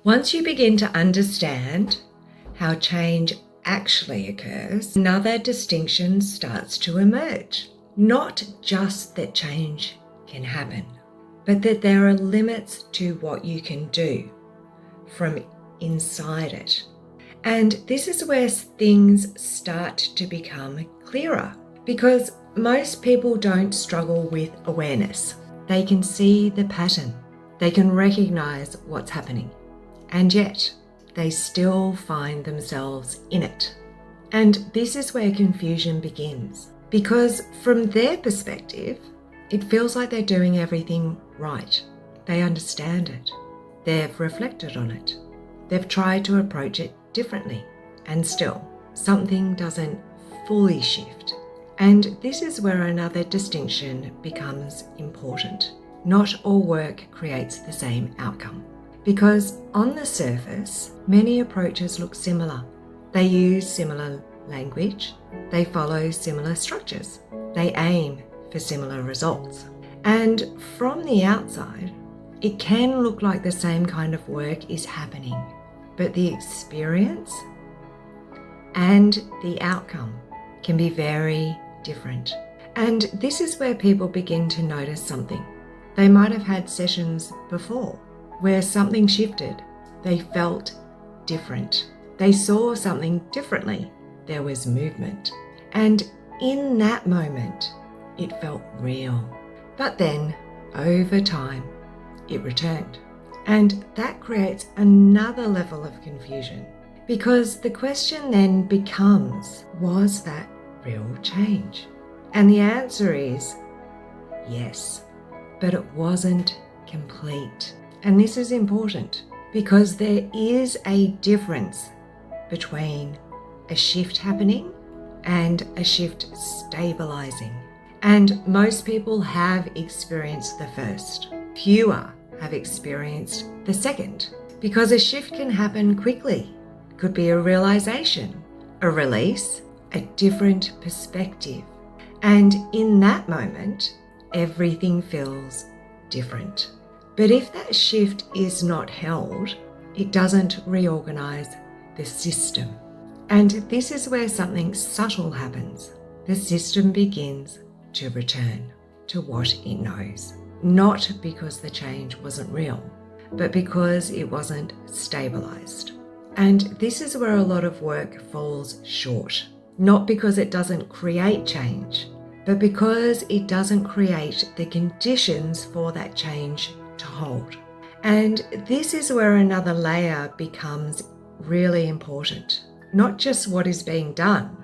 Once you begin to understand how change actually occurs, another distinction starts to emerge. Not just that change can happen, but that there are limits to what you can do from inside it. And this is where things start to become clearer, because most people don't struggle with awareness. They can see the pattern. They can recognize what's happening. And yet, they still find themselves in it. And this is where confusion begins. Because from their perspective, it feels like they're doing everything right. They understand it. They've reflected on it. They've tried to approach it differently. And still, something doesn't fully shift. And this is where another distinction becomes important. Not all work creates the same outcome. Because on the surface, many approaches look similar. They use similar language. They follow similar structures. They aim for similar results. And from the outside, it can look like the same kind of work is happening, but the experience and the outcome can be very different. And this is where people begin to notice something. They might have had sessions before where something shifted. They felt different. They saw something differently. There was movement. And in that moment, it felt real. But then, over time, it returned. And that creates another level of confusion, because the question then becomes, was that real change? And the answer is yes, but it wasn't complete. And this is important because there is a difference between a shift happening and a shift stabilising. And most people have experienced the first. Fewer have experienced the second, because a shift can happen quickly. It could be a realization, a release, a different perspective. And in that moment, everything feels different. But if that shift is not held, it doesn't reorganize the system. And this is where something subtle happens. The system begins to return to what it knows. Not because the change wasn't real, but because it wasn't stabilized. And this is where a lot of work falls short. Not because it doesn't create change, but because it doesn't create the conditions for that change to hold. And this is where another layer becomes really important. Not just what is being done,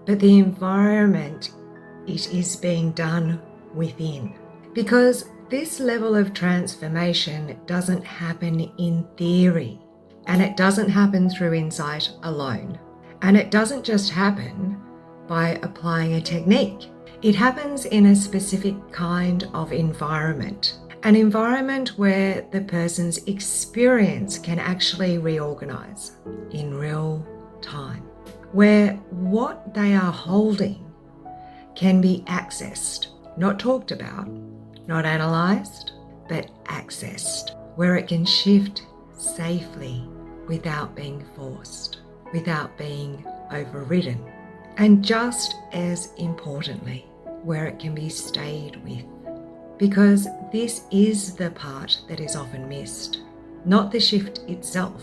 but the environment it is being done within. Because this level of transformation doesn't happen in theory, and it doesn't happen through insight alone. And it doesn't just happen by applying a technique. It happens in a specific kind of environment. An environment where the person's experience can actually reorganize in real time. Where what they are holding can be accessed, not talked about, not analysed, but accessed. Where it can shift safely without being forced, without being overridden. And just as importantly, where it can be stayed with. Because this is the part that is often missed. Not the shift itself,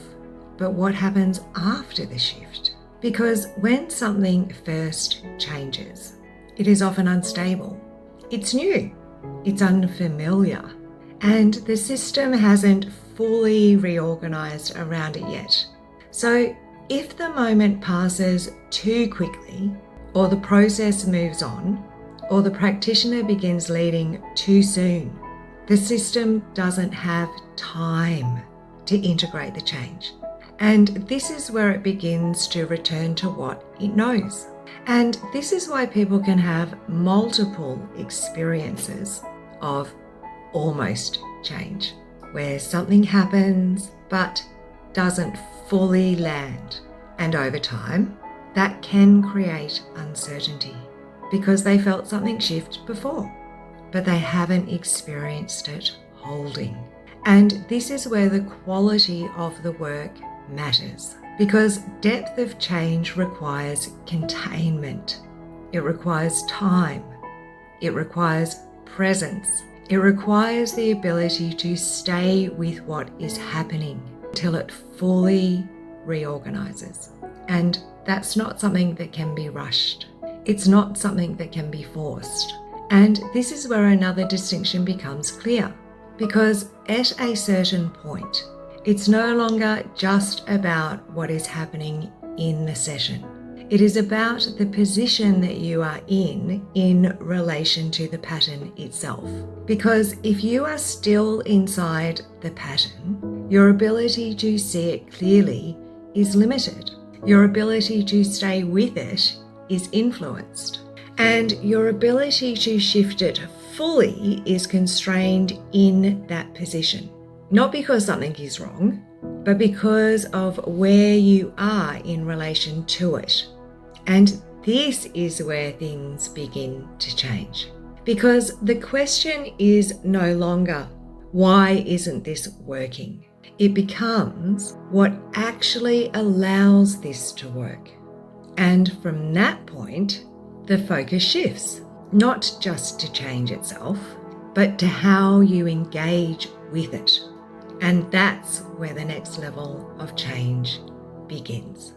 but what happens after the shift. Because when something first changes, it is often unstable. It's new, it's unfamiliar, and the system hasn't fully reorganized around it yet. So if the moment passes too quickly, or the process moves on, or the practitioner begins leading too soon, the system doesn't have time to integrate the change. And this is where it begins to return to what it knows. And this is why people can have multiple experiences of almost change, where something happens but doesn't fully land. And over time, that can create uncertainty because they felt something shift before, but they haven't experienced it holding. And this is where the quality of the work matters, because depth of change requires containment. It requires time. It requires presence. It requires the ability to stay with what is happening until it fully reorganizes. And that's not something that can be rushed. It's not something that can be forced. And this is where another distinction becomes clear, because at a certain point, it's no longer just about what is happening in the session. It is about the position that you are in relation to the pattern itself. Because if you are still inside the pattern, your ability to see it clearly is limited. Your ability to stay with it is influenced. And your ability to shift it fully is constrained in that position. Not because something is wrong, but because of where you are in relation to it. And this is where things begin to change. Because the question is no longer, why isn't this working? It becomes what actually allows this to work. And from that point, the focus shifts, not just to change itself, but to how you engage with it. And that's where the next level of change begins.